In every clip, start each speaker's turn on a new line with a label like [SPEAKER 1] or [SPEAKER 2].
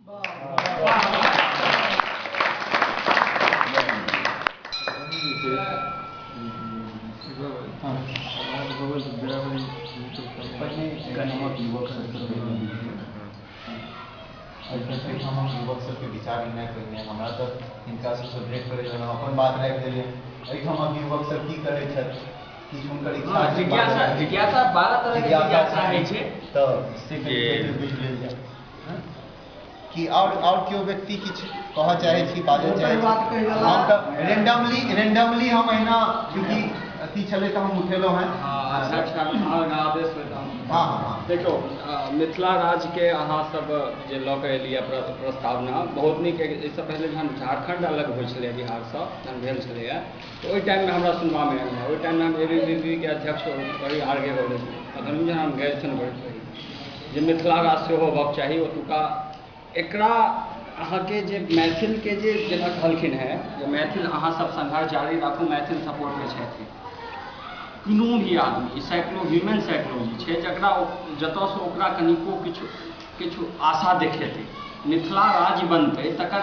[SPEAKER 1] युवक सबके विचार विनिमय करने हमरा तो हिनका से भेंट करे अपन बात राख देलिए एहिठामक युवक सब की करे छथि किछु हुनकर इच्छा
[SPEAKER 2] जिज्ञासा 12 तरह के जिज्ञासा है छै
[SPEAKER 1] तो से बुझ लेल जाय कि और क्यों व्यक्ति किछु कह चाहे छी बाजल चाहे हम तो रेंडमली हम एना क्योंकि अथी चले तो हम उठेलो हैं
[SPEAKER 2] देखो मिथिला राज्य के अहाँ सब जे लऽ के एलियै प्रस्तावना बहुत नीक। इससे पहले जहन झारखंड अलग होइ छलै बिहार से जहन भेल छलैए तो ओहि टाइम में हमरा सुनबामे आयल ओहि टाइम में हम ABVP के अध्यक्ष बड़ी आगे रहलै अखन जहन हम गेल छलहुँ बड़ी जे मिथिला राज्य सेहो होबाक चाही ओतुका एकरा अहाँके जे मैथिल के जे जेना कहलखिन है जे मैथिल अहाँ सब संघर्ष जारी राखू मैथिल सपोर्ट में छथि कोनो भी आदमी ह्यूमन साइकोलॉजी छै जकरा जतऽसँ ओकरा कनिको किछु आशा देखेतै मिथिला राज्य बनतै तकर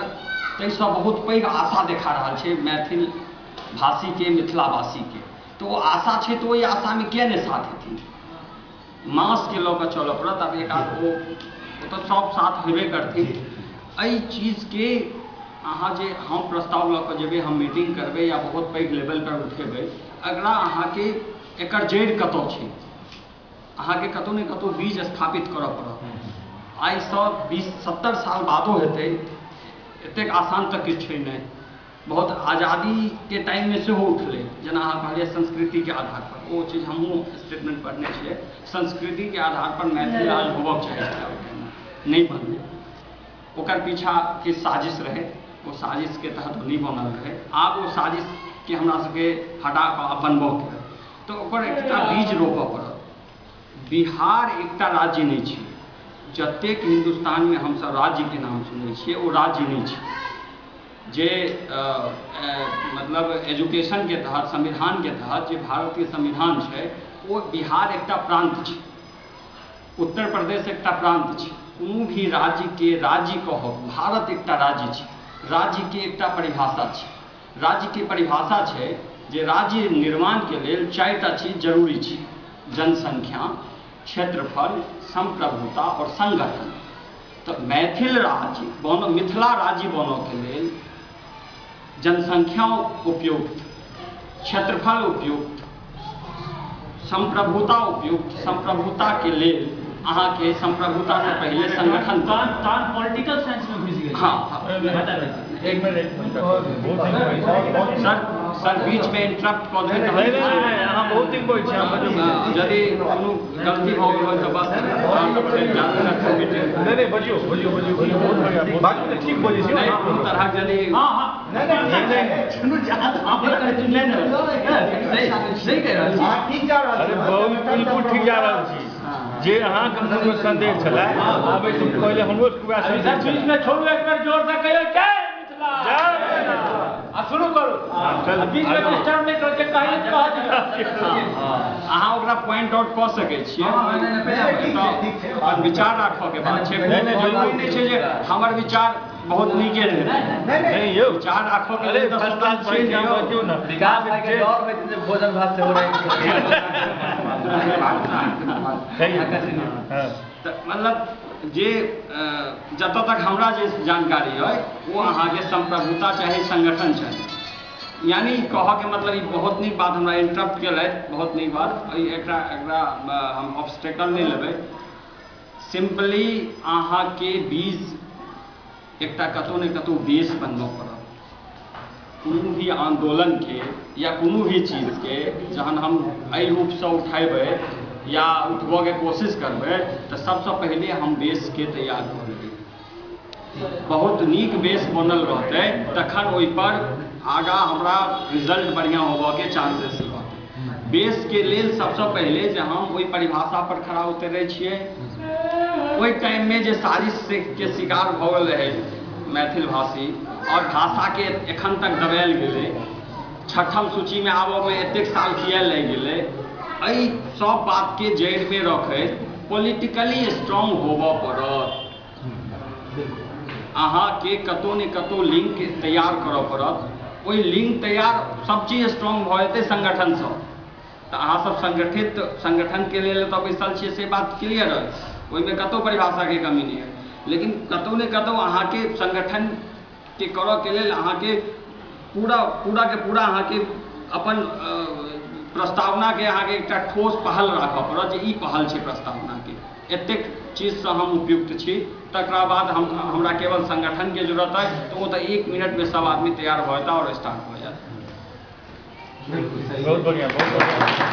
[SPEAKER 2] ताहिसँ बहुत पैघ आशा देखा रहल छै मैथिल भाषी के मिथिलावासी के तो वो आशा छै तो ओहि आशामे किया नहि साथ हेथिन मास के लऽ कऽ चलऽ पड़त। अब एक आध ओ तो सब साथ हेबे करथिन एहि चीज के अहाँ जे हम प्रस्ताव लऽ कऽ जेबै हम मीटिंग करबै या बहुत पैघ लेवल पर उठेबै अगला अहाँके एकर जड़ि कतऽ छै अहाँके कतौ ने कतौ बीज स्थापित करऽ पड़त। आइसँ 20-70 साल बादो हेतै एतेक आसान तक किछु छै नहि। बहुत आज़ादी के टाइम में सेहो उठलै जेना अहाँ कहलियै संस्कृति के आधार पर ओ चीज हमहूँ स्टेटमेंट पढ़ने छियै संस्कृति के आधार पर मैथिल राज्य होबक चाही नहीं बनलै ओकर पीछा किछु साजिश रहे वो साजिश के तहत नहीं बनल रहे आब वो साजिश के हमरा सबके हटा कऽ बनबऽ के तो ओकर एकटा बीज रोपऽ पड़त। बिहार एकटा राज्य नहीं छै जतेक हिंदुस्तान में हमसब राज्य के नाम सुनै छियै ओ राज्य नहीं छै जे मतलब एजुकेशन के तहत संविधान के तहत जे भारतीय संविधान छै वो बिहार एकटा प्रांत छै उत्तर प्रदेश एकटा प्रांत छै कोनो भी राज्य के राज्य कहब भारत एकटा राज्य छै राज्य के एकटा परिभाषा छै राज्य के परिभाषा छै जे राज्य निर्माण के लेल 4टा चीज जरूरी छै जनसंख्या क्षेत्रफल संप्रभुता और संगठन। तो मैथिल राज्य मिथिला राज्य बनऽ के लेल जनसंख्या उपयुक्त क्षेत्रफल उपयुक्त संप्रभुता उपयुक्त संप्रभुता के लेल अहाँ के संप्रभुता से पहले संगठन
[SPEAKER 3] पॉलिटिकल साइंस में घुस गए।
[SPEAKER 2] हाँ एक मिनट सर बीच में इंटरप्ट कऽ देबै
[SPEAKER 3] अहाँ बहुत दिन बोल छी
[SPEAKER 2] यदि कोनो गलती भऽ गेल तऽ बस
[SPEAKER 3] नहीं बजियो बहुत बढ़िया बात तो ठीक बोलै छी
[SPEAKER 2] नहीं कोनो तरह यदि नहीं कह रहल छी
[SPEAKER 1] ठीक जा रहल
[SPEAKER 3] अरे बिल्कुल ठीक जा रहल छी जे अहाँ के मन में संदेह छला आबै से पहले हमरो पूरा संदेह बीच में छोड़ू एक बार जोर से कहियो जय मिथिला जय आ शुरू करू बीच में डिस्टर्ब नहीं करके कहियो
[SPEAKER 2] अहाँ ओकरा पॉइंट आउट कऽ सकै छियै अपन विचार राखऽ के बात छै जरूरी नहि छै जे हमर विचार बहुत नीके रहे
[SPEAKER 3] नहीं यौ
[SPEAKER 2] विचार राखऽ के लेल
[SPEAKER 3] फर्स्ट क्लास पॉइंट हम बतियौ ना
[SPEAKER 2] विकास भाई के दौर में भोजन भात से हो रहे मतलब जे जतऽ तक हमरा जे जानकारी है वो अहाँ के संप्रभुता चाहे संगठन चाही यानी कह के मतलब बहुत नीक बात हमरा इंटरप्ट केलथि बहुत नीक बात एकरा हम ऑब्स्टेकल नहीं लेबै सिंपली अहाँ के बीज एकटा कतौ ने कतौ बेस बनबऽ पड़त कोनो भी आंदोलन के या कोनो भी चीज के जहन हम एहि रूप से उठेबै या उठबऽ के कोशिश करबै तो सबसे पहले हम बेस के तैयार कऽ लेबै बहुत नीक बेस बनल रहतै तखन ओहि पर आगा हमरा रिजल्ट बढ़िया होबऽ के चांसेस रहतै। बेस के लेल सबसे पहले जे हम ओहि परिभाषा पर खड़ा उतरै छियै ओहि टाइम में जे साजिश के शिकार भऽ गेल रहै मैथिल भाषी और भाषा के एखन तक दबायल गेलै 6ठम सूची में आबऽ में एतेक साल किया लागि गेलै एहि सब बात के जड़ि में रखैत पॉलिटिकली स्ट्रांग होबऽ पड़त अहाँके कतौ ने कतौ लिंक तैयार करऽ पड़त। ओहि लिंक तैयार सब चीज स्ट्रॉन्ग भऽ जेतै संगठनसँ, तऽ अहाँ सब संगठित संगठनके लेल तऽ बैसल छियै, से बात क्लियर है, ओहिमे कतौ परिभाषाके कमी नहीं है। लेकिन कतौ ने कतौ अहाँके संगठनके करऽके लेल अहाँके पूरा के पूरा अहाँके अपन प्रस्तावनाके अहाँके एकटा ठोस पहल राखऽ पड़त जे ई पहल छै प्रस्तावनाके, एतेक चीजसँ हम उपयुक्त छी। तकरा बाद हमरा केवल संगठनके जरूरत है, तो वो तो 1 मिनटमे सब आदमी तैयार भऽ जेता और स्टार्ट भऽ जायत।
[SPEAKER 3] बहुत बढ़िया, बहुत बढ़िया।